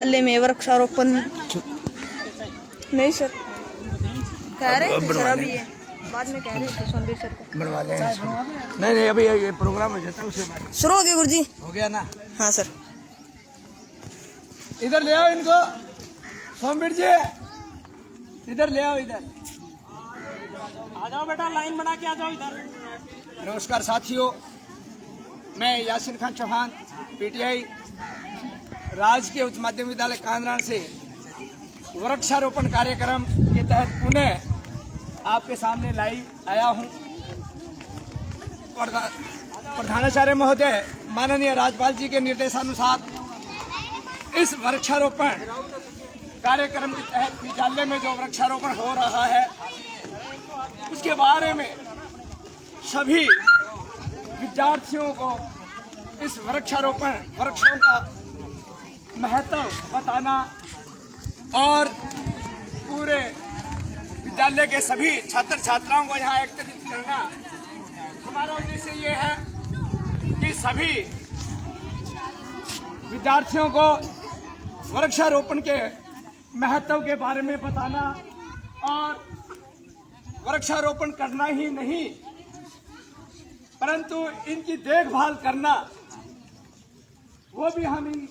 विद्यालय में वृक्षारोपण नहीं सर कह रहे थे सर, अभी ये बाद में कह रहे थे सोनबीर सर को बनवा लें। नहीं अभी ये प्रोग्राम हो जाता है उसे शुरू हो गया गुरुजी। हो गया ना। हाँ सर। इधर ले आओ इनको, सोमवीर जी इधर ले आओ, इधर आ जाओ बेटा, लाइन बना के आ जाओ इधर। नमस्कार साथियों, मैं यासीन खान चौहान पीटीआई राजकीय उच्च माध्यमिक विद्यालय कांद्राण से वृक्षारोपण कार्यक्रम के तहत पुनः आपके सामने लाइव आया हूं। प्रधानाचार्य महोदय माननीय राज्यपाल जी के निर्देशानुसार इस वृक्षारोपण कार्यक्रम के तहत विद्यालय में जो वृक्षारोपण हो रहा है उसके बारे में सभी विद्यार्थियों को इस वृक्षों का महत्व बताना और पूरे विद्यालय के सभी छात्र छात्राओं को यहाँ एकत्रित करना। हमारा उद्देश्य ये है कि सभी विद्यार्थियों को वृक्षारोपण के महत्व के बारे में बताना और वृक्षारोपण करना ही नहीं परंतु इनकी देखभाल करना, वो भी हम इन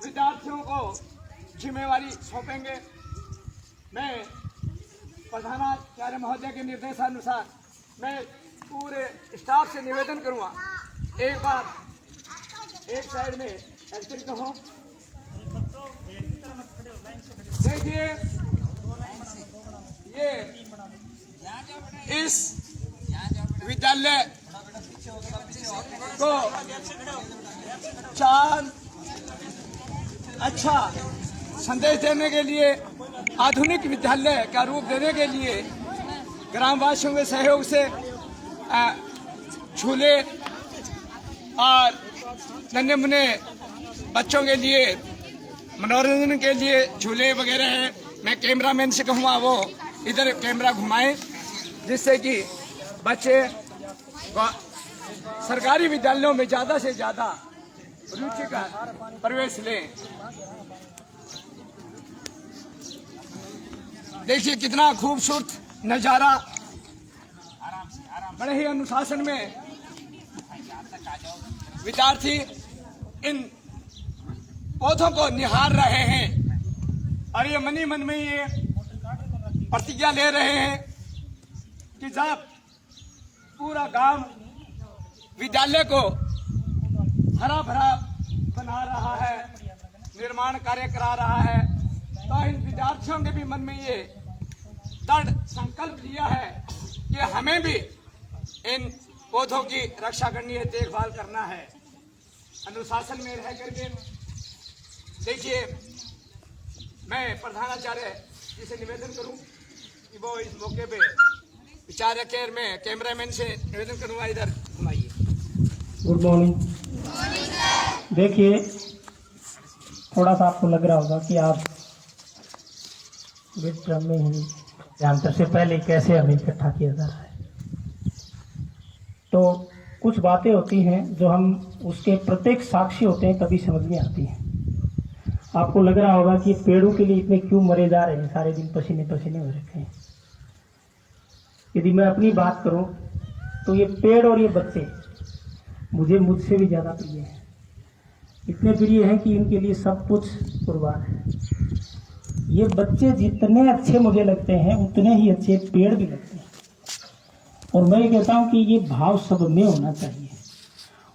विद्यार्थियों को जिम्मेवारी सौंपेंगे। मैं प्रधानाचार्य महोदय के निर्देशानुसार मैं पूरे स्टाफ से निवेदन करूंगा, एक बार एक साइड में एकत्रित हो। देखिए ये इस विद्यालय को चांद अच्छा संदेश देने के लिए, आधुनिक विद्यालय का रूप देने के लिए ग्रामवासियों के सहयोग से झूले और नन्हे मुन्ने बच्चों के लिए मनोरंजन के लिए झूले वगैरह हैं। मैं कैमरामैन से कहूँगा वो इधर कैमरा घुमाएं जिससे कि बच्चे सरकारी विद्यालयों में ज़्यादा से ज़्यादा रुचि का प्रवेश लें। देखिए कितना खूबसूरत नज़ारा, बड़े ही अनुशासन में विद्यार्थी इन पौधों को निहार रहे हैं और ये मनी मन में ये प्रतिज्ञा ले रहे हैं कि जब पूरा गांव विद्यालय को हरा भरा बना रहा है, निर्माण कार्य करा रहा है, तो इन विद्यार्थियों के भी मन में ये दृढ़ संकल्प लिया है कि हमें भी इन पौधों की रक्षा करनी है, देखभाल करना है, अनुशासन में रह करके। देखिए मैं प्रधानाचार्य जी से निवेदन करूं कि वो इस मौके पे विचार रखें। मैं कैमरामैन से निवेदन करूंगा, इधर घुमाइए। Good morning. देखिए थोड़ा सा आपको लग रहा होगा कि आप मिड टर्म में ही जानते से पहले कैसे हमें इकट्ठा किया जा रहा है, तो कुछ बातें होती हैं जो हम उसके प्रत्येक साक्षी होते हैं तभी समझ में आती हैं। आपको लग रहा होगा कि पेड़ों के लिए इतने क्यों मरे जा रहे हैं, सारे दिन पसीने पसीने हो रखे हैं। यदि मैं अपनी बात करूं तो ये पेड़ और ये बच्चे मुझसे भी ज़्यादा प्रिय हैं। इतने प्रिय हैं कि इनके लिए सब कुछ कुर्बान है। ये बच्चे जितने अच्छे मुझे लगते हैं उतने ही अच्छे पेड़ भी लगते हैं। और मैं ये कहता हूँ कि ये भाव सब में होना चाहिए।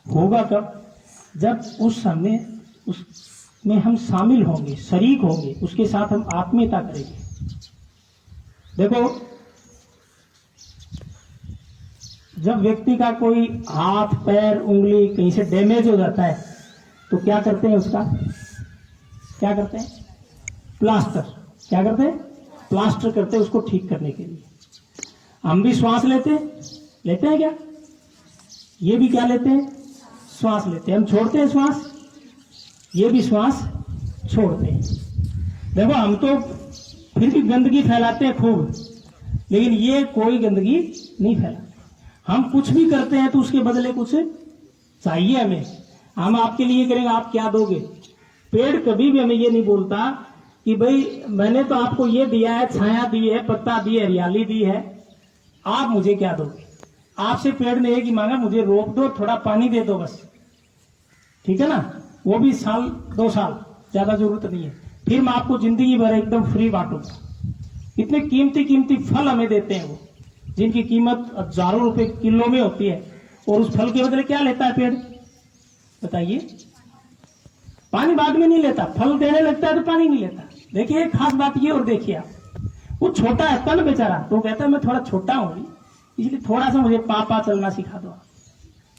होगा कब? जब उस समय उसमें हम शामिल होंगे, शरीक होंगे, उसके साथ हम आत्मीयता करेंगे। देखो जब व्यक्ति का कोई हाथ पैर उंगली कहीं से डैमेज हो जाता है तो क्या करते हैं, उसका क्या करते हैं? प्लास्टर। क्या करते हैं? प्लास्टर करते हैं उसको ठीक करने के लिए। हम भी श्वास लेते हैं क्या? ये भी क्या लेते हैं? श्वास लेते हैं। हम छोड़ते हैं श्वास, ये भी श्वास छोड़ते हैं। देखो हम तो फिर भी गंदगी फैलाते हैं खूब, लेकिन ये कोई गंदगी नहीं फैलाते। हम कुछ भी करते हैं तो उसके बदले कुछ चाहिए हमें। हम आपके लिए करेंगे, आप क्या दोगे? पेड़ कभी भी हमें ये नहीं बोलता कि भाई मैंने तो आपको ये दिया है, छाया दी है, पत्ता दी है, हरियाली दी है, आप मुझे क्या दोगे। आपसे पेड़ ने एक ही मांगा, मुझे रोक दो, थोड़ा पानी दे दो बस, ठीक है ना, वो भी साल 2 साल, ज्यादा जरूरत नहीं है, फिर मैं आपको जिंदगी भर एकदम फ्री बांटूंगा। इतने कीमती कीमती फल हमें देते हैं वो, जिनकी कीमत हजारों रुपए किलो में होती है, और उस फल के बदले क्या लेता है पेड़, बताइए। पानी बाद में नहीं लेता, फल देने लगता है तो पानी नहीं लेता। देखिए खास बात ये, और देखिए आप, वो छोटा है तन बेचारा, तो कहता है मैं थोड़ा छोटा हूं इसलिए थोड़ा सा मुझे पापा चलना सिखा दो,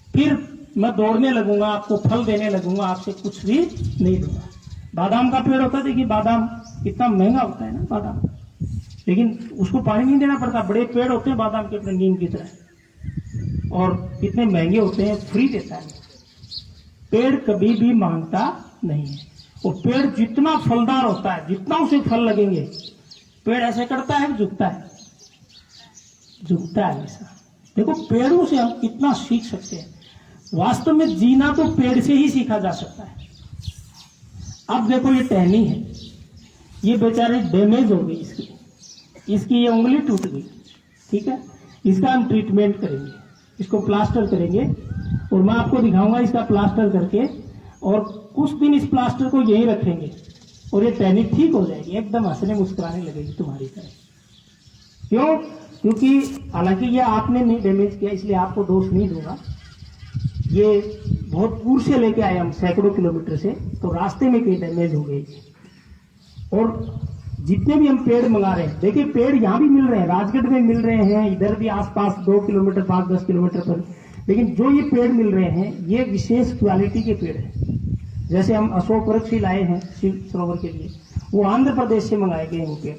फिर मैं दौड़ने लगूंगा, आपको फल देने लगूंगा, आपसे कुछ भी नहीं दूंगा। बादाम का पेड़ होता है, देखिए बादाम कितना महंगा होता है ना बादाम, लेकिन उसको पानी नहीं देना पड़ता। बड़े पेड़ होते हैं बादाम के अपने नीम की तरह, और कितने महंगे होते हैं, फ्री देता है। पेड़ कभी भी मांगता नहीं है, और पेड़ जितना फलदार होता है, जितना उसे फल लगेंगे, पेड़ ऐसे करता है, झुकता है, झुकता है ऐसा। देखो पेड़ों से हम कितना सीख सकते हैं। वास्तव में जीना तो पेड़ से ही सीखा जा सकता है। अब देखो ये टहनी है, ये बेचारे डैमेज हो गई, इसकी ये उंगली टूट गई, ठीक है, इसका हम ट्रीटमेंट करेंगे, इसको प्लास्टर करेंगे, और मैं आपको दिखाऊंगा इसका प्लास्टर करके, और कुछ दिन इस प्लास्टर को यहीं रखेंगे, और ये टहनी ठीक हो जाएगी, एकदम हंसने मुस्कुराने लगेगी तुम्हारी तरह। क्यों? क्योंकि हालांकि ये आपने नहीं डैमेज किया, इसलिए आपको दोष नहीं दूंगा। ये बहुत दूर से लेके आए हम, सैकड़ों किलोमीटर से, तो रास्ते में कहीं डैमेज हो गई। और जितने भी हम पेड़ मंगा रहे हैं, देखिए पेड़ यहाँ भी मिल रहे हैं, राजगढ़ में मिल रहे हैं, इधर भी आसपास 2 किलोमीटर 5-10 किलोमीटर पर, लेकिन जो ये पेड़ मिल रहे हैं ये विशेष क्वालिटी के पेड़ हैं। जैसे हम अशोक वृक्ष ही लाए हैं शिव सरोवर के लिए, वो आंध्र प्रदेश से मंगाए गए वो पेड़,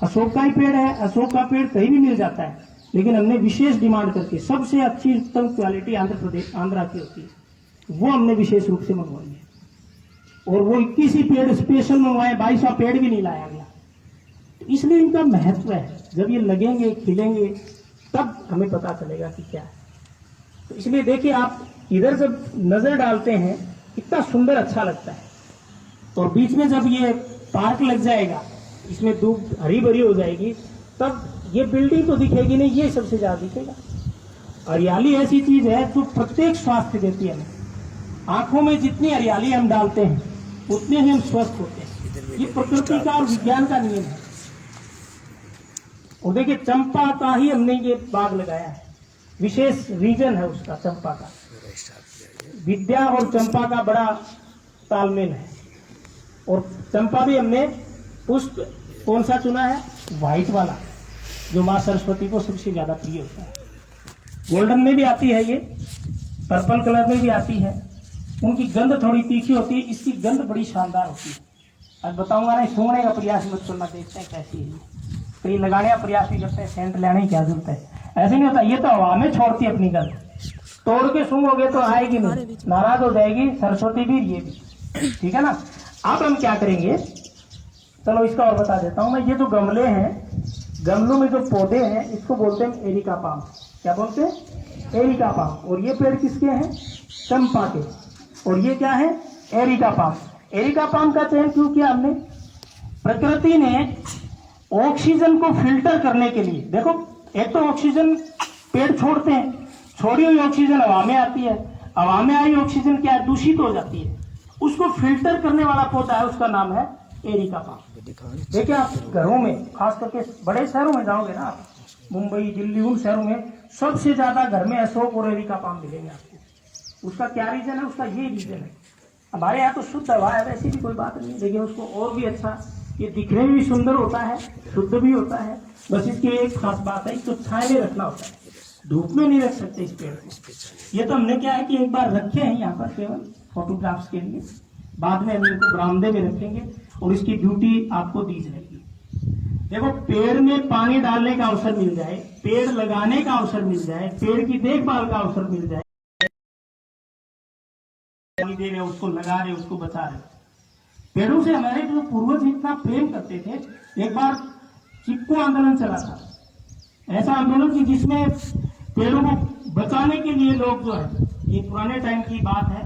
अशोक का ही पेड़ है। अशोक का पेड़ कहीं भी मिल जाता है, लेकिन हमने विशेष डिमांड करके सबसे अच्छी उत्तम क्वालिटी आंध्रा की होती है, वो हमने विशेष रूप से मंगवाई है। और वो 21 ही पेड़ स्पेशल मंगवाए, 22वां पेड़ भी नहीं लाया गया। तो इसलिए इनका महत्व है, जब ये लगेंगे खिलेंगे तब हमें पता चलेगा कि क्या है। तो इसलिए देखिए आप इधर जब नजर डालते हैं कितना सुंदर अच्छा लगता है, और बीच में जब ये पार्क लग जाएगा, इसमें धूप हरी भरी हो जाएगी, तब ये बिल्डिंग तो दिखेगी नहीं, ये सबसे ज्यादा दिखेगा। हरियाली ऐसी चीज है जो प्रत्येक स्वास्थ्य देती है हमें। आंखों में जितनी हरियाली हम डालते हैं उतने ही हम स्वस्थ होते हैं। ये प्रकृति का और विज्ञान का नियम है। और देखिए चंपा का ही हमने ये बाग लगाया है, विशेष रीजन है उसका चंपा का। विद्या और चंपा का बड़ा तालमेल है। और चंपा भी हमने पुष्प कौन सा चुना है, व्हाइट वाला, जो माँ सरस्वती को सबसे ज्यादा प्रिय होता है। गोल्डन में भी आती है ये, पर्पल कलर में भी आती है। उनकी गंध थोड़ी तीखी होती है, इसकी गंध बड़ी शानदार होती है। आज बताऊंगा नहीं, सूंघने का प्रयास मत करना, देखते हैं कैसी है। कई लगाने का प्रयास भी करते हैं, सेंट लेने की क्या जरूरत है, ऐसे नहीं होता। ये तो हवा में छोड़ती है अपनी गंध, तोड़ के सूंघोगे तो आएगी नहीं, नाराज हो जाएगी सरस्वती भी, ये भी, ठीक है ना। अब हम क्या करेंगे, चलो इसका और बता देता हूं मैं। ये जो गमले हैं, गमलों में जो पौधे हैं, इसको बोलते हैं एरिका पाम। क्या बोलते हैं? Areca palm. और ये पेड़ किसके हैं? चंपा के। और ये क्या है? Areca palm. एरिका पाम का चयन क्यों किया हमने? प्रकृति ने ऑक्सीजन को फिल्टर करने के लिए, देखो एक तो ऑक्सीजन पेड़ छोड़ते हैं, छोड़ी हुई ऑक्सीजन हवा में आती है, हवा में आई ऑक्सीजन क्या है, दूषित हो जाती है। उसको फिल्टर करने वाला पौधा है, उसका नाम है एरिका पाम। देखिए आप घरों में, खास करके बड़े शहरों में जाओगे ना आप, मुंबई दिल्ली, उन शहरों में सबसे ज्यादा घर में अशोक और एरिका पाम मिलेंगे आपको। उसका क्या रीजन है? उसका ये रीजन है, हमारे यहाँ तो शुद्ध हवा है, वैसी भी कोई बात नहीं, लेकिन उसको और भी अच्छा, ये दिखने में भी सुंदर होता है, शुद्ध भी होता है। बस इसकी एक खास बात है, इसको छाया में रखना होता है, धूप में नहीं रख सकते इस पेड़ को। ये तो हमने क्या है कि एक बार रखे हैं यहाँ पर केवल फोटोग्राफ्स के लिए, बाद में हम इनको बरामदे में रखेंगे और इसकी ड्यूटी आपको दी जाएगी। देखो पेड़ में पानी डालने का अवसर मिल जाए, पेड़ लगाने का अवसर मिल जाए, पेड़ की देखभाल का अवसर मिल जाए, दे रहे, उसको लगा रहे, उसको बचा रहे। पेड़ों से हमारे जो पूर्वज इतना प्रेम करते थे। एक बार चिपको आंदोलन चला था, ऐसा आंदोलन कि जिसमें पेड़ों को बचाने के लिए लोग जो है, ये पुराने टाइम की बात है,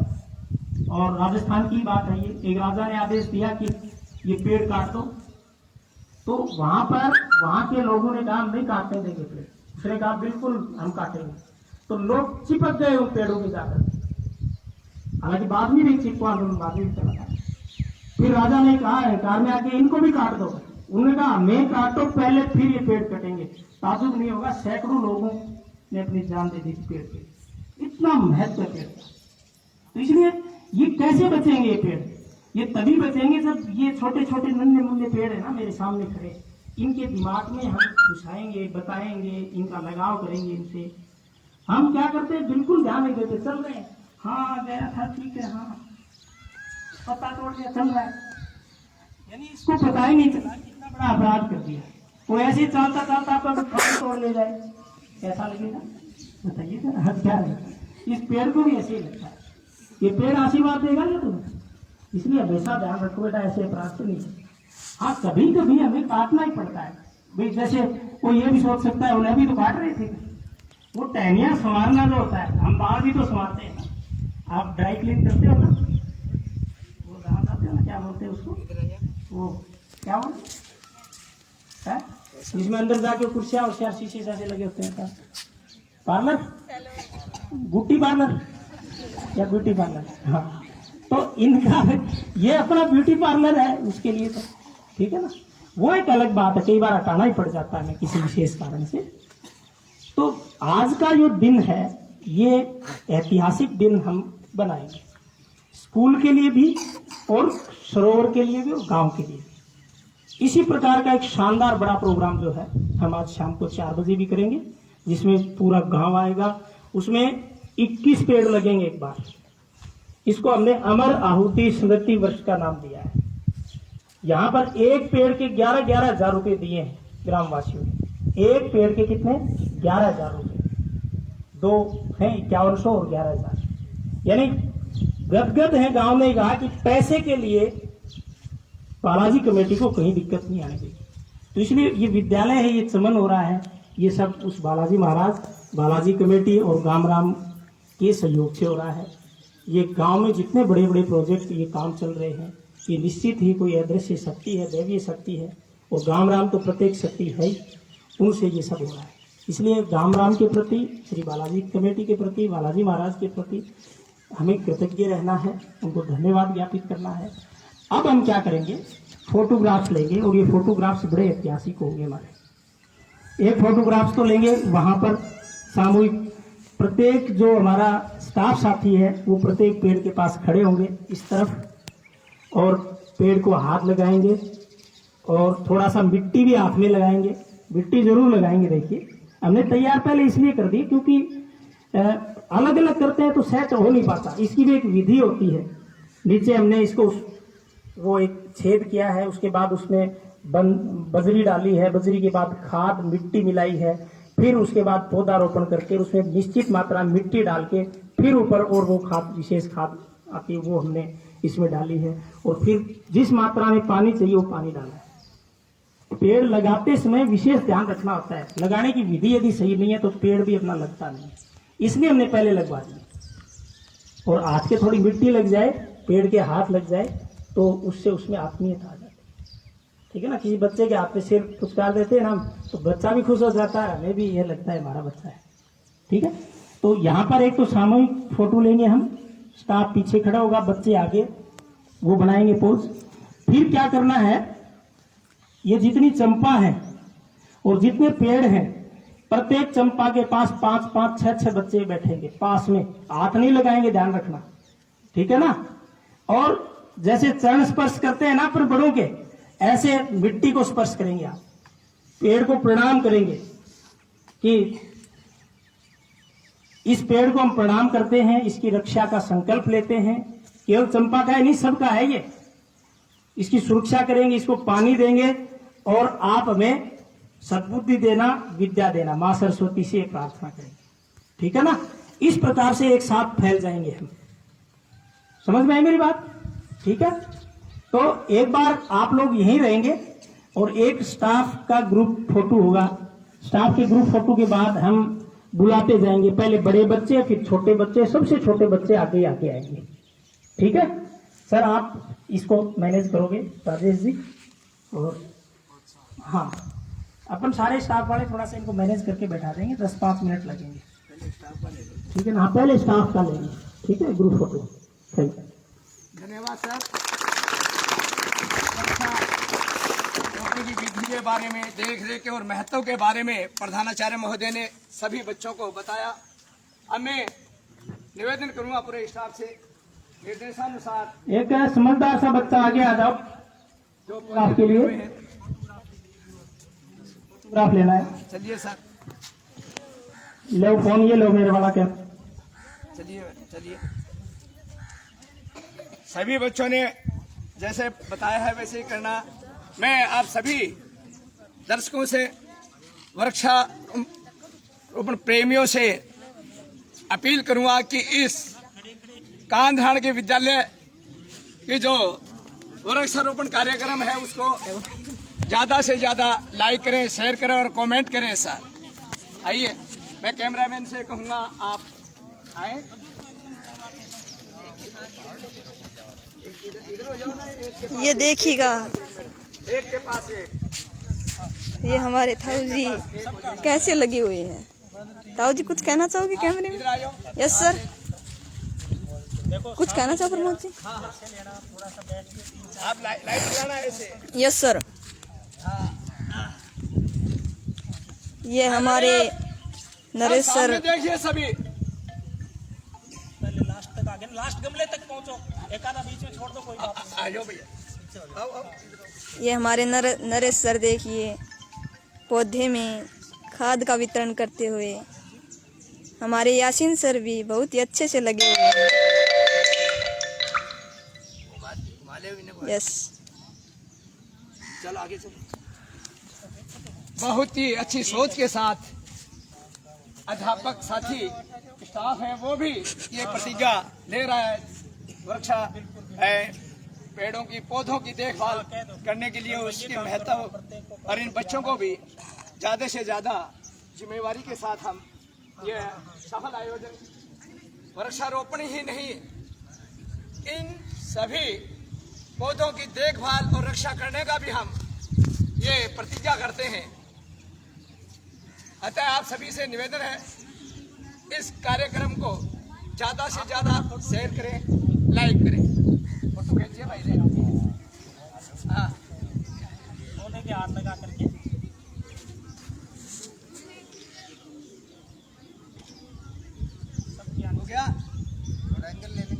और राजस्थान की बात है, ये एक राजा ने आदेश दिया कि ये पेड़ काट दो, तो वहां के लोगों ने कहा हम नहीं काटने देंगे पेड़। उसने कहा बिल्कुल हम काटेंगे। तो लोग चिपक गए उन पेड़ों के जाकर, हालांकि बाद में भी चिपका आंदोलन बाद में चला था। फिर राजा ने कहा अहंकार में आके इनको भी काट दो। उन्होंने कहा मैं काटो पहले फिर ये पेड़ कटेंगे। ताजुब नहीं होगा, सैकड़ों लोगों ने अपनी जान दे दी पेड़ पे, इतना महत्व पेड़ का। तो इसलिए ये कैसे बचेंगे ये पेड़? ये तभी बचेंगे जब ये छोटे छोटे नन्हे मुन्ने पेड़ है ना मेरे सामने खड़े, इनके दिमाग में हम घुसाएंगे, बताएंगे, इनका लगाव करेंगे इनसे। हम क्या करते हैं, बिल्कुल ध्यान नहीं देते, चल रहे हैं, हाँ गया था ठीक है, हाँ पत्ता तोड़ दिया चल रहा है, यानी इसको पता ही नहीं चला कितना बड़ा अपराध कर दिया। वो ऐसे चलता चलता आपका फल तोड़ ले जाए, कैसा लगेगा बताइए जरा? क्या है, इस पेड़ को भी ऐसे ही लगता है, ये पेड़ आशीर्वाद देगा ना तुम्हें। इसलिए हमेशा ध्यान रखो बेटा, ऐसे अपराध से नहीं। हाँ कभी कभी हमें काटना ही पड़ता है भाई। जैसे वो ये भी सोच सकता है उन्हें भी तो काट रहे थे, वो टहनियां संवारना जो होता है, हम बाल भी तो संवारते हैं ना। आप ड्राई क्लीन करते हो ना, वो कहाँ जाते हो ना, क्या बोलते हैं उसको, वो क्या बोलते हैं जिसमें अंदर जाके कुर्सियां और शीशे जैसे लगे होते हैं, पार्लर, ब्यूटी पार्लर या ब्यूटी पार्लर। हाँ तो इनका ये अपना ब्यूटी पार्लर है, उसके लिए तो ठीक है ना, वो एक अलग बात है, कई बार हटाना ही पड़ जाता है किसी विशेष कारण से। तो आज का जो दिन है ये ऐतिहासिक दिन हम बनाएंगे, स्कूल के लिए भी और सरोवर के लिए भी और गांव के लिए भी। इसी प्रकार का एक शानदार बड़ा प्रोग्राम जो है हम आज शाम को 4 बजे भी करेंगे, जिसमें पूरा गांव आएगा। उसमें 21 पेड़ लगेंगे एक बार। इसको हमने अमर आहुति स्मृति वर्ष का नाम दिया है। यहाँ पर एक पेड़ के 11,000 रुपए दिए हैं ग्रामवासियों ने। एक पेड़ के कितने? 11,000 रुपए, 2 हैं 5100 और 11,000, यानी गदगद है गांव ने कहा कि पैसे के लिए बालाजी कमेटी को कहीं दिक्कत नहीं आने देगी। तो इसलिए ये विद्यालय है, ये चमन हो रहा है, ये सब उस बालाजी महाराज, बालाजी कमेटी और गामराम के सहयोग से हो रहा है। ये गांव में जितने बड़े बड़े प्रोजेक्ट ये काम चल रहे हैं, ये निश्चित ही कोई अदृश्य शक्ति है, दैवीय शक्ति है, और गामराम तो प्रत्येक शक्ति है ही, उनसे ये सब हो रहा है। इसलिए गामराम के प्रति, श्री बालाजी कमेटी के प्रति, बालाजी महाराज के प्रति हमें कृतज्ञ रहना है, उनको धन्यवाद ज्ञापित करना है। अब हम क्या करेंगे, फोटोग्राफ्स लेंगे, और ये फोटोग्राफ्स बड़े ऐतिहासिक होंगे हमारे। एक फोटोग्राफ्स तो लेंगे, वहां पर सामूहिक प्रत्येक जो हमारा स्टाफ साथी है वो प्रत्येक पेड़ के पास खड़े होंगे इस तरफ, और पेड़ को हाथ लगाएंगे और थोड़ा सा मिट्टी भी हाथ में लगाएंगे। मिट्टी जरूर लगाएंगे। देखिए हमने तैयार पहले इसलिए कर दी क्योंकि अलग अलग करते हैं तो सेट हो नहीं पाता, इसकी भी एक विधि होती है। नीचे हमने इसको वो एक छेद किया है, उसके बाद उसमें बजरी डाली है, बजरी के बाद खाद मिट्टी मिलाई है, फिर उसके बाद पौधारोपण करके उसमें निश्चित मात्रा मिट्टी डाल के फिर ऊपर और वो खाद, विशेष खाद आती है, वो हमने इसमें डाली है, और फिर जिस मात्रा में पानी चाहिए वो पानी डाला है। पेड़ लगाते समय विशेष ध्यान रखना होता है, लगाने की विधि यदि सही नहीं है तो पेड़ भी अपना लगता नहीं, इसलिए हमने पहले लगवा दिया। और हाथ के थोड़ी मिट्टी लग जाए, पेड़ के हाथ लग जाए तो उससे उसमें आत्मीयता आ जाती है। ठीक है ना, किसी बच्चे के हाथ में सिर पुचकार देते हैं ना तो बच्चा भी खुश हो जाता है, हमें भी यह लगता है हमारा बच्चा है। ठीक है, तो यहाँ पर एक तो सामूहिक फोटो लेंगे हम, स्टाफ पीछे खड़ा होगा, बच्चे आगे, वो बनाएंगे पोज। फिर क्या करना है, ये जितनी चंपा है और जितने पेड़ हैं, प्रत्येक चंपा के पास 5-5, 6-6 बच्चे बैठेंगे पास में, हाथ नहीं लगाएंगे, ध्यान रखना। ठीक है ना, और जैसे चरण स्पर्श करते हैं ना अपन बड़ों के, ऐसे मिट्टी को स्पर्श करेंगे आप, पेड़ को प्रणाम करेंगे कि इस पेड़ को हम प्रणाम करते हैं, इसकी रक्षा का संकल्प लेते हैं। केवल चंपा का है नहीं, सबका है ये, इसकी सुरक्षा करेंगे, इसको पानी देंगे, और आप हमें सद्बुद्धि देना, विद्या देना, मां सरस्वती से प्रार्थना करेंगे। ठीक है ना, इस प्रकार से एक साथ फैल जाएंगे हम। समझ में आई मेरी बात? ठीक है, तो एक बार आप लोग यहीं रहेंगे और एक स्टाफ का ग्रुप फोटो होगा। स्टाफ के ग्रुप फोटो के बाद हम बुलाते जाएंगे, पहले बड़े बच्चे, फिर छोटे बच्चे, सबसे छोटे बच्चे आगे आगे आएंगे। ठीक है सर, आप इसको मैनेज करोगे राजेश जी? और हाँ, अपन सारे स्टाफ वाले थोड़ा सा इनको मैनेज करके बैठा देंगे, 10-5 मिनट लगेंगे, ठीक है ना? हाँ, पहले स्टाफ का लेंगे, ठीक है, ग्रुप फोटो। थैंक यू, धन्यवाद सर। की विधि के बारे में, देख रेख के और महत्व के बारे में प्रधानाचार्य महोदय ने सभी बच्चों को बताया। अब मैं निवेदन करूंगा पूरे स्टाफ से निर्देशानुसार एक समझदार सा बच्चा आगे आ जाओ, जो आपके लिए फोटोग्राफ लेना है। चलिए सर, लो फोन, ये लो मेरे वाला कैप। चलिए चलिए। सभी बच्चों ने जैसे बताया है वैसे ही करना। मैं आप सभी दर्शकों से, वृक्षारोपण प्रेमियों से अपील करूंगा कि इस कांधाण के विद्यालय की जो वृक्षारोपण कार्यक्रम है उसको ज्यादा से ज्यादा लाइक करें, शेयर करें और कमेंट करें। सर आइए, मैं कैमरामैन से कहूंगा आप आए। ये देखिएगा, एक के पास एक। ये हमारे ताऊ जी कैसे लगे हुए हैं। ताऊ जी कुछ कहना चाहोगे कैमरे में? इधर आ जाओ। यस सर, कुछ कहना चाहो प्रमोद जी? आप लाइट लगाना है ऐसे। Yes sir. ये हमारे नरेश सर, सामने देखिए सभी। पहले लास्ट तक आगे, लास्ट गमले तक पहुंचो, एक आधा बीच में छोड़ दो, कोई बात नहीं। आ जाओ भैया, आओ आओ। ये हमारे नरेश सर देखिए पौधे में खाद का वितरण करते हुए। हमारे यासीन सर भी बहुत ही अच्छे से लगे हुए हैं। यस, चलो आगे चलो। बहुत ही अच्छी सोच के साथ अध्यापक साथी स्टाफ है वो भी ये प्रतिज्ञा ले रहा है। वृक्षा है, पेड़ों की पौधों की देखभाल करने के लिए उसकी महत्व, और इन बच्चों को भी ज्यादा से ज्यादा जिम्मेवारी के साथ हम ये सफल आयोजन, वृक्षारोपण ही नहीं, इन सभी पौधों की देखभाल और रक्षा करने का भी हम ये प्रतिज्ञा करते हैं। अतः आप सभी से निवेदन है, इस कार्यक्रम को ज्यादा से ज्यादा शेयर करें, लाइक करें। फोटो खींचिए भाई ने। हाँ, सोने के हाथ लगा करके हो गया। एंगल ले लें।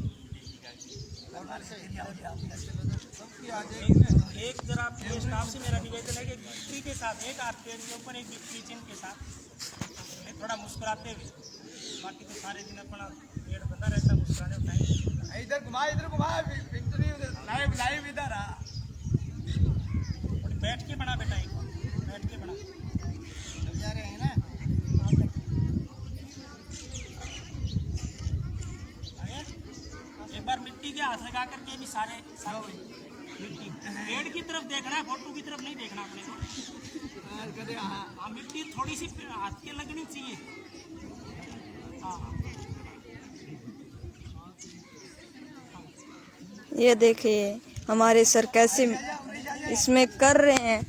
एक जरा अपने स्टाफ से मेरा निवेदन है कि विक्ट्री के साथ, एक हाथ पेड़ के ऊपर, एक विक्ट्री चिन्ह के साथ थोड़ा मुस्कुराते हुए, बाकी तो सारे दिन अपना पेड़ बंधा रहता, मुस्कुराने उठाएंगे। इधर घुमा विक्ट्री लाइव लाइव इधर आ। बैठ के बना बेटा, एक बैठ के बना। जा रहे हैं ना। एक बार मिट्टी के हाथ लगा करके भी सारे मिट्टी, पेड़ की तरफ देखना है, फोटो की तरफ नहीं देखना अपने को। हाँ, मिट्टी थोड़ी सी हाथ के लगनी चाहिए। हाँ, ये देखिए हमारे सर कैसे इसमें कर रहे हैं।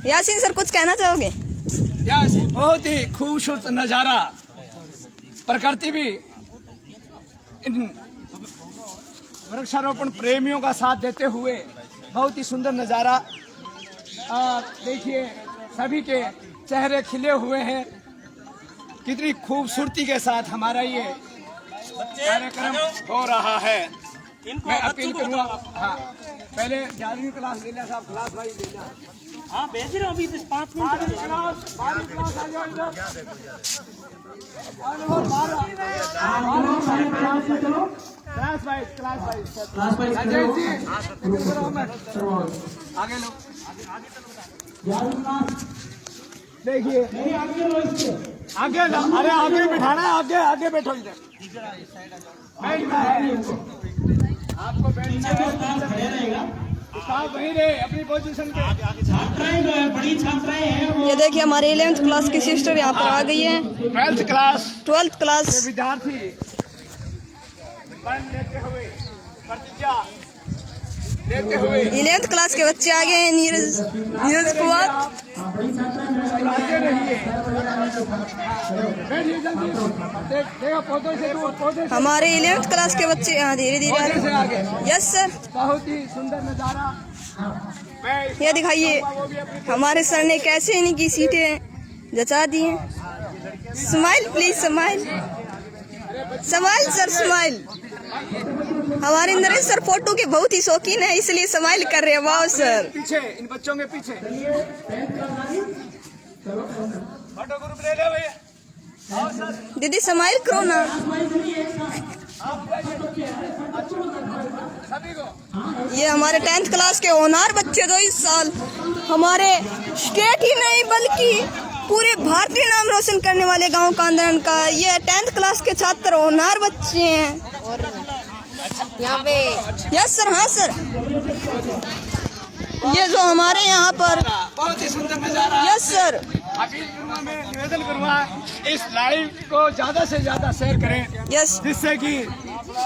यासीन सर कुछ कहना चाहोगे? बहुत ही खूबसूरत नजारा, प्रकृति भी इन वृक्षारोपण प्रेमियों का साथ देते हुए बहुत ही सुंदर नजारा। देखिए सभी के चेहरे खिले हुए हैं, कितनी खूबसूरती के साथ हमारा ये कार्यक्रम हो रहा है। मैं अपील करूँगा, हाँ, पहले 11वीं क्लास ले लिया साहब, क्लास वाइज ले लिया। हाँ भेज रहे हो अभी 5 मिनट। 12वीं क्लास आ जाओ इधर। क्लास वाइज अजय जी आगे लो। देखिए आगे लो, अरे आगे बिठाना है, आगे आगे बैठो इधर। बैठना है आपको, बैठना है। स्टाफ वहीं रहे अपनी पोजीशन पे। छात्राएं जो है, बड़ी छात्राएं हैं वो। ये देखिए हमारे 11th क्लास की सिस्टर यहाँ पर आ गई है। 12th क्लास के विद्यार्थी विद्यार्थी पढ़ लेते हुए प्रतिज्ञा लेते हुए 11th क्लास के बच्चे आ गए हैं। नीरज कुमार। आगे रहिए, बैठिए जल्दी। देखो पौधों से दूर, पौधे से हमारे 11th क्लास के बच्चे यहाँ धीरे धीरे आ पौधे से रहे आगे। हैं। यस सर, बहुत ही सुंदर नजारा। मैं ये दिखाइए हमारे सर ने कैसे इनकी सीटें जचा दी हैं। Smile please, smile, smile sir, smile. हमारे नरेश सर फोटो के बहुत ही शौकीन है, इसलिए स्माइल कर रहे हैं। वाह सर। पीछे, इन बच्चों के पीछे फोटो ग्रुप ले लो भैया। और सर दीदी स्माइल करो ना। सभी को ये हमारे 10th क्लास के होनहार बच्चे जो इस साल हमारे स्टेट ही नहीं बल्कि पूरे भारतीय नाम रोशन करने वाले गांव कांदरण का ये 10th क्लास के छात्र होनहार बच्चे हैं। और यहाँ पे यस सर, हाँ सर, ये जो हमारे यहाँ पर बहुत ही सुंदर नजारा। Yes sir. अभी मैं निवेदन करूँगा इस लाइव को ज्यादा से ज्यादा शेयर करें, यस जिससे कि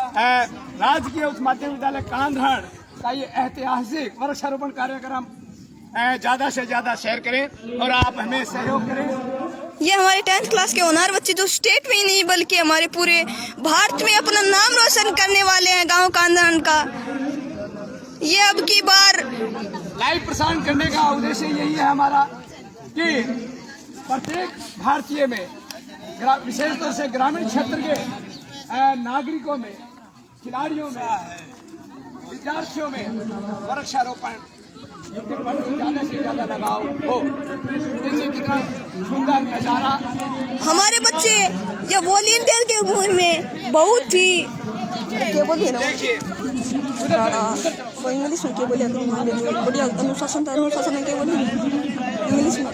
राजकीय उच्च माध्यमिक विद्यालय कांधरण का ये ऐतिहासिक वृक्षारोपण कार्यक्रम ज्यादा से ज्यादा शेयर करें और आप हमें सहयोग करें। ये हमारे 10th क्लास के होनहार बच्चे जो स्टेट में ही नहीं बल्कि हमारे पूरे भारत में अपना नाम रोशन करने वाले हैं गांव कांदरण का। ये अब की बार लाइव प्रसारण करने का उद्देश्य यही है हमारा कि प्रत्येक भारतीय में विशेष तौर से ग्रामीण क्षेत्र के नागरिकों में, खिलाड़ियों में, विद्यार्थियों में वृक्षारोपण ज्यादा से ज्यादा लगाव हो। देखिए कितना सुंदर नजारा। हमारे बच्चे ये वॉलंटियर के मुंह में बहुत ही क्या बोलिए ना, देखिए इंग्लिश में क्या बोलिए, बढ़िया अनुशासन था, अनुशासन में क्या बोलिए इंग्लिश में,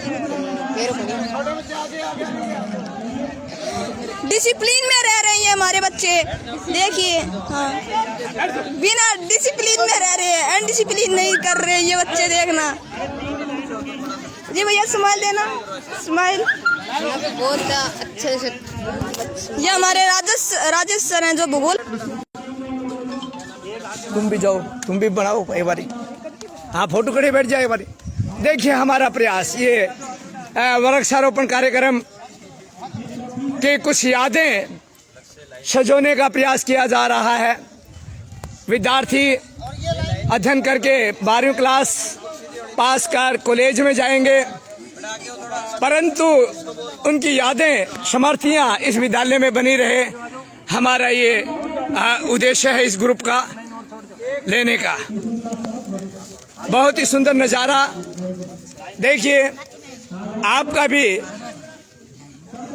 डिसिप्लिन में रह रहे हैं हमारे बच्चे। देखिए हाँ, बिना डिसिप्लिन में रह रहे हैं, अनडिसिप्लिन नहीं कर रहे ये बच्चे। देखना जी भैया, स्माइल देना, स्माइल। बहुत अच्छे से ये हमारे राजेश सर हैं जो भूगोल। तुम भी जाओ, तुम भी बनाओ एक बारी। हाँ, फोटो खड़े बैठ जाए एक बारी। देखिए हमारा प्रयास, ये वृक्षारोपण कार्यक्रम के कुछ यादें सजोने का प्रयास किया जा रहा है। विद्यार्थी अध्ययन करके 12वीं क्लास पास कर कॉलेज में जाएंगे, परंतु उनकी यादें, स्मृतियां इस विद्यालय में बनी रहे। हमारा ये उद्देश्य है इस ग्रुप का लेने का। बहुत ही सुंदर नज़ारा। देखिए आपका भी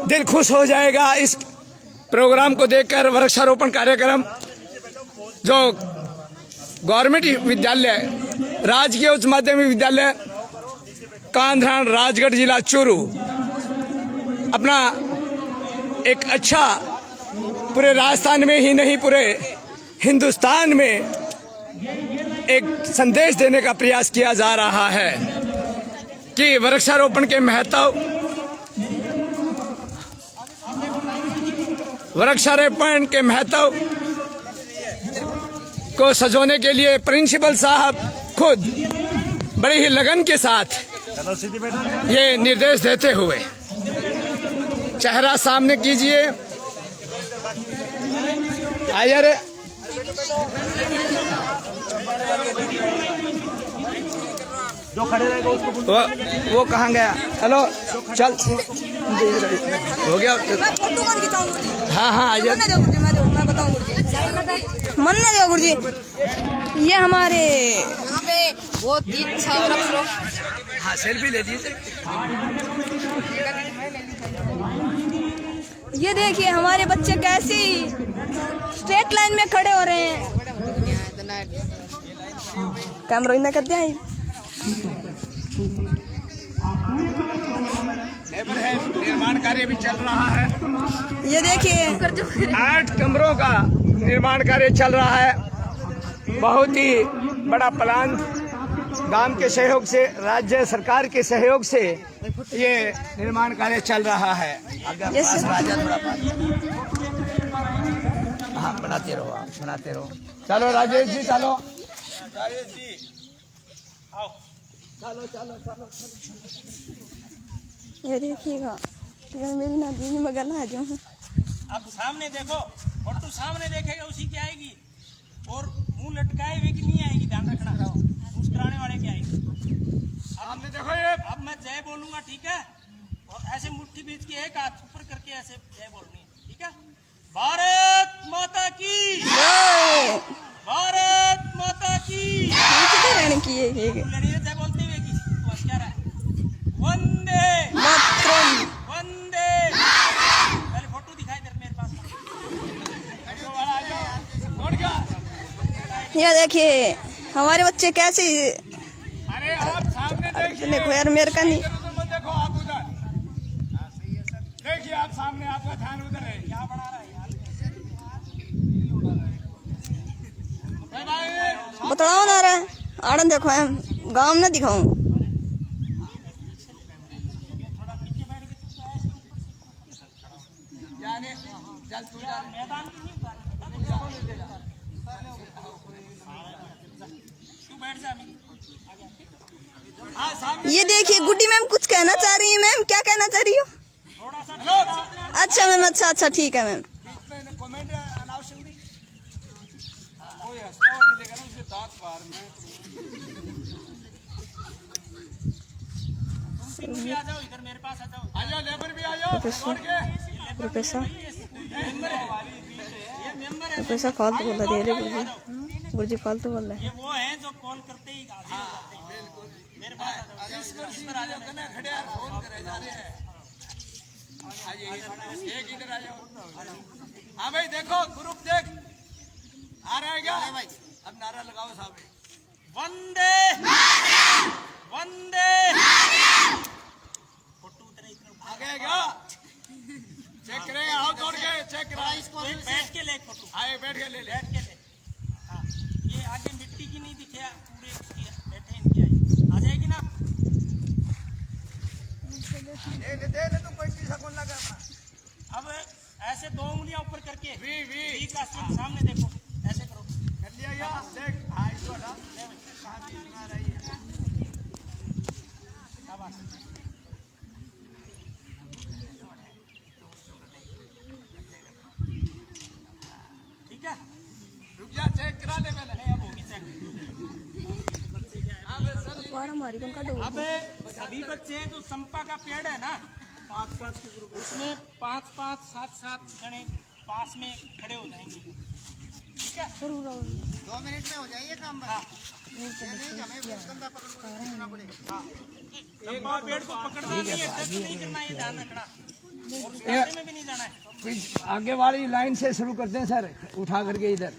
दिल खुश हो जाएगा इस प्रोग्राम को देखकर। वृक्षारोपण कार्यक्रम जो गवर्नमेंट विद्यालय, राजकीय उच्च माध्यमिक विद्यालय कांधरण, राजगढ़ जिला चूरू, अपना एक अच्छा पूरे राजस्थान में ही नहीं पूरे हिंदुस्तान में एक संदेश देने का प्रयास किया जा रहा है कि वृक्षारोपण के महत्व, वृक्षारोपण के महत्व को सजोने के लिए प्रिंसिपल साहब खुद बड़ी ही लगन के साथ ये निर्देश देते हुए, चेहरा सामने कीजिए। आइए रे, जो खड़े रहेगा उसको वो कहाँ गया? हेलो, चल हो गया। हाँ हाँ आइए। मैं बताऊँ मन ना दो गुरुजी। ये हमारे यहाँ पे बहुत ही अच्छा वृक्ष। हाँ, सेल्फी ले लीजिए। ये देखिए हमारे बच्चे कैसे ही स्ट्रेट लाइन में खड़े हो रहे हैं। कैमरा इतना करते हैं। निर्माण कार्य भी चल रहा है। ये देखिए 8 कमरों का निर्माण कार्य चल रहा है। बहुत ही बड़ा प्लान, गांव के सहयोग से, राज्य सरकार के सहयोग से ये निर्माण कार्य चल रहा है। हाँ बनाते रहो, आप बनाते रहो। चलो राजेश जी चलो, राजेश जी आओ। चलो चलो चलो। ये देखिएगा, ये मेरी नानी में गला जो है। अब सामने देखो, फोटो सामने देखेगा उसी की आएगी, और मुंह लटकाए हुए की नहीं आएगी, ध्यान रखना। मुस्कुराने वाले की आएगी। सामने देखो ये। अब मैं जय बोलूंगा, ठीक है, और ऐसे मुट्ठी बीच के एक हाथ ऊपर करके ऐसे जय बोलनी है, ठीक है। भारत माता की, भारत माता की। कितने रहने की है ये? लड़िए जय बोलते हुए की तो क्या रहा है? वंदे मातरम। वंदे। पहले फोटो दिखाई दे मेरे पास। ये देखिए हमारे बच्चे कैसे। अरे आप सामने देखिए। देखो यार मेरे का नहीं। देखो आप उधर देखिए, आप सामने, आपका ध्यान उधर है। क्या बना रहा है यार? बताओ ना रे आड़न देखो हम गांव में दिखाऊं। चल तू जा। मैदान की नहीं तू बैठ जा। हाँ सामने। ये देखिए गुड्डी मैम कुछ कहना चाह रही है। मैम क्या कहना चाह रही हो? थोड़ा सा अच्छा मैम, अच्छा ठीक है मैम। कमेंट अनाउंस नहीं। कोई हंसता हुआ नहीं देखा ना, उसके दांत बाहर में। तुम भी आ जाओ इधर, मेरे पास आ जाओ। आ जाओ, लेबर भी आ जाओ। छोड़ के प्रोफेसर ये मेंबर है। प्रोफेसर फालतू बोल रही है। गुरुजी फालतू बोल रहे हैं। ये वो है जो कॉल करते ही हाजिर हो जाते हैं। मेरे पास आ जाओ। इधर आ जाओ, कने खड़े यार, फोन करे जा रहे हैं। आ जाइए, एक इधर आ जाओ। हाँ भाई देखो, ग्रुप देख आ रहा है क्या? अब नारा लगाओ साहब। वंदे वंदे। फोटो उधर इतना आ गए क्या? चेक करेंगे, आओ दौड़ के चेक करा। बैठ के ले फोटो। आए बैठ के ले ले। बैठ के ले। हाँ, ये आगे मिट्टी की नहीं दिखे, पूरे उसकी बैठे इनकी आई आ जाएगी ना। दे ले तू पैसे सकून लगा। अब ऐसे 2 उंगलियां ऊपर करके वी का सामने देखो, ऐसे करो। कर लिया क्या? देख हाँ इसको हटा। आ रही है। शाबाश। ठीक है, रुक जा, चेक करा ले पहले। नहीं अब होगी चेक। अब सभी बच्चे जो संपा का पेड़ है ना, 5-5 के ग्रुप, उसमें 5-5 7-7 जने पास में खड़े हो जाएंगे, ठीक है। 2 मिनट में हो जाइए काम। हाँ, हमें कंधा पकड़ना पड़ेगा। संपा पेड़ को पकड़ना नहीं है, टच नहीं करना, ये ध्यान रखना, और रास्ते में भी नहीं जाना है। आगे वाली लाइन से शुरू करते हैं सर, उठा करके इधर।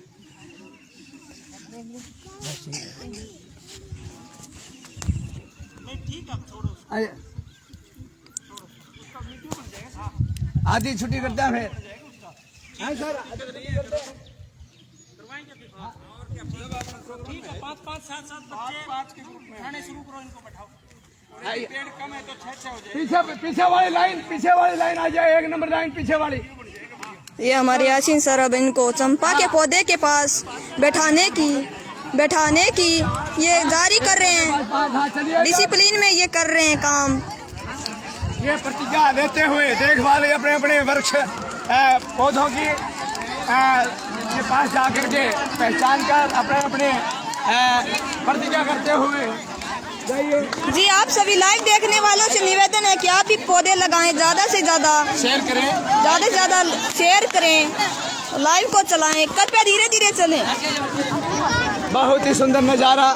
नहीं ठीक है, अब छोड़ो उसको। आधी छुट्टी करते हैं फिर। हाँ सर, करवाएंगे फिर। और क्या, ठीक है। 5-5 7-7 बच्चे उठाने शुरू करो, इनको बैठाओ। पेड़ कम है तो 6-6 हो जाए। पीछे वाली लाइन आ जाए, 1 नंबर लाइन पीछे वाली। ये हमारे यासीन सर अब इनको चंपा के पौधे के पास बैठाने की ये जारी कर रहे हैं। डिसिप्लिन में ये कर रहे हैं काम। ये प्रतिज्ञा लेते हुए देखभाल अपने अपने वृक्ष पौधों की के पास जाकर के पहचान कर अपने अपने प्रतिज्ञा करते हुए जी आप सभी लाइव देखने वालों से निवेदन है कि आप भी पौधे लगाएं, ज़्यादा से ज़्यादा शेयर करें, लाइव को चलाएं, कृपया धीरे धीरे चलें। बहुत ही सुंदर नज़ारा।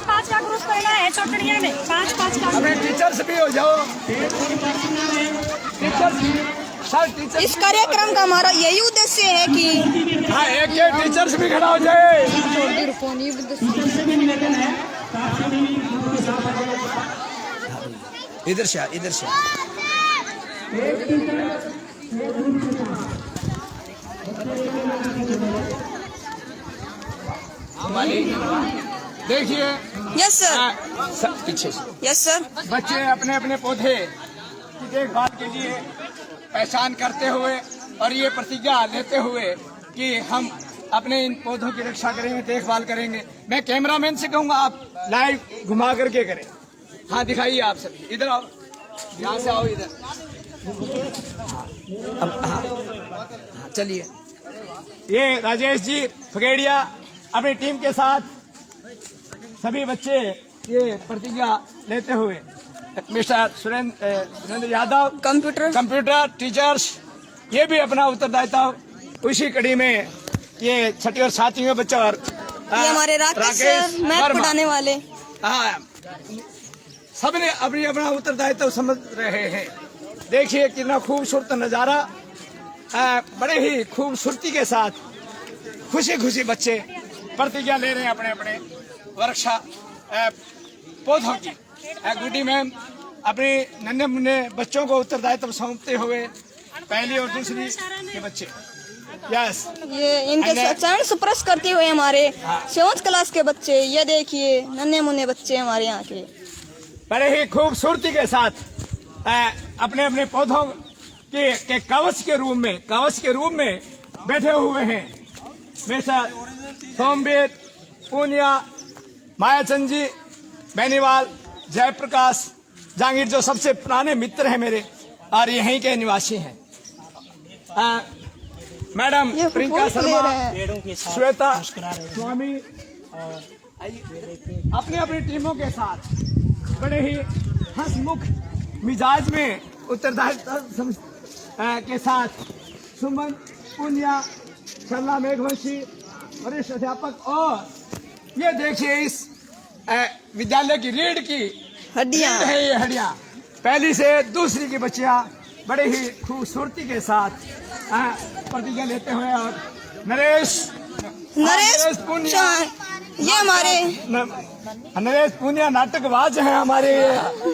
पाँच का ग्रुप करना है चौकड़िया में, 5-5 का। हमें टीचर्स भी हो जाओ, इस कार्यक्रम का हमारा यही उद्देश्य है कि हाँ एक टीचर्स भी खड़ा हो जाए। इधर से देखिए। Yes sir. पीछे से यस सर। बच्चे अपने अपने पौधे की देखभाल के लिए पहचान करते हुए और ये प्रतिज्ञा लेते हुए कि हम अपने इन पौधों की रक्षा करेंगे, देखभाल करेंगे। मैं कैमरामैन से कहूँगा आप लाइव घुमा करके करें। हाँ दिखाइए आप सभी, इधर आओ, यहाँ से आओ इधर। अब हाँ चलिए, ये राजेश जी फगेड़िया अपनी टीम के साथ सभी बच्चे ये प्रतिज्ञा लेते हुए, mister Surendra Yadav computer teachers, ये भी अपना उत्तरदायित्व उसी कड़ी में ये छठी और सातवीं में बच्चा और ये हमारे राकेश मैथ पढ़ाने वाले, हाँ सबने अपनी अपना उत्तरदायित्व समझ रहे हैं। देखिए कितना खूबसूरत नजारा, बड़े ही खूबसूरती के साथ खुशी खुशी बच्चे प्रतिज्ञा ले रहे हैं अपने अपने वर्षा पौधों की। गुड्डी मैम अपने नन्हे मुन्ने बच्चों को उत्तरदायित्व सौंपते हुए पहली और दूसरी के बच्चे, यस, ये इनके चरण स्पर्श करते हुए हमारे 7th क्लास के बच्चे, ये देखिए नन्हे मुन्ने बच्चे हमारे यहाँ के बड़े ही खूबसूरती के साथ अपने अपने पौधों के कवच के रूप में बैठे हुए हैं। मिस्टर सोमवीर, पूनिया, मायाचंद जी, बेनीवाल, जयप्रकाश, जहांगीर जो सबसे पुराने मित्र हैं मेरे और यहीं के निवासी हैं। मैडम प्रियंका शर्मा, श्वेता स्वामी अपनी अपनी टीमों के साथ बड़े ही हंसमुख मिजाज में उत्तरदायित्व के साथ सुमन, पुनिया, शर्मा मेघवंशी, वरिष्ठ अध्यापक, और ये देखिए इस विद्यालय की रीढ़ की हड्डियां है, ये हड्डियां पहली से दूसरी की बच्चियां बड़े ही खूबसूरती के साथ प्रतिज्ञा लेते हुए, और नरेश पुनिया, ये हमारे नरेश पुनिया नाटकबाज हैं, हमारे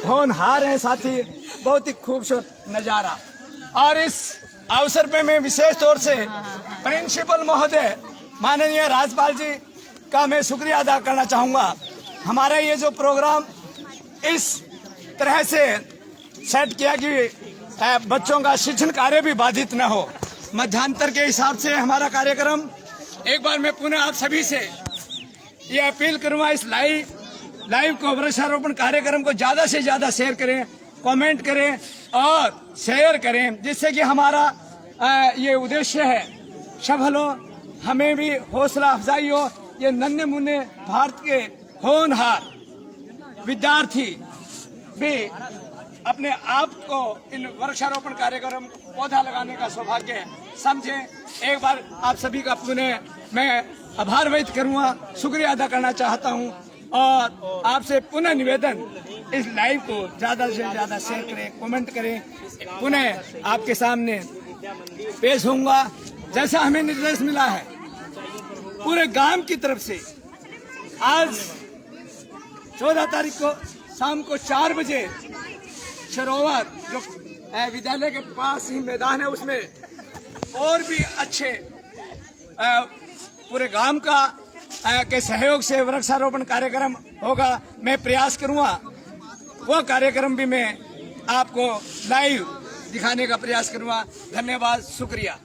होनहार हैं साथी, बहुत ही खूबसूरत नजारा। और इस अवसर पे मैं विशेष तौर से प्रिंसिपल महोदय माननीय राजपाल जी का मैं शुक्रिया अदा करना चाहूँगा। हमारा ये जो प्रोग्राम इस तरह से सेट किया कि बच्चों का शिक्षण कार्य भी बाधित न हो, मध्यांतर के हिसाब से हमारा कार्यक्रम। एक बार मैं पुनः आप सभी से ये अपील करूँगा, इस लाइव को वृक्षारोपण कार्यक्रम को ज्यादा से ज्यादा शेयर करें, कमेंट करें और शेयर करें, जिससे कि हमारा ये उद्देश्य है सफल हो, हमें भी हौसला अफजाई हो। ये नन्हे मुन्ने भारत के होनहार विद्यार्थी भी अपने आप को इन वृक्षारोपण कार्यक्रम पौधा लगाने का सौभाग्य समझें। एक बार आप सभी का पुनः मैं आभार व्यक्त करूँगा, शुक्रिया अदा करना चाहता हूँ, और आपसे पुनः निवेदन, इस लाइव को ज्यादा से ज्यादा शेयर करें, कमेंट करें। पुनः आपके सामने पेश होऊंगा। जैसा हमें निर्देश मिला है पूरे गांव की तरफ से, आज 14 तारीख को शाम को 4 बजे सरोवर जो विद्यालय के पास ही मैदान है, उसमें और भी अच्छे पूरे गांव का के सहयोग से वृक्षारोपण कार्यक्रम होगा। मैं प्रयास करूंगा वह कार्यक्रम भी मैं आपको लाइव दिखाने का प्रयास करूंगा। धन्यवाद, शुक्रिया।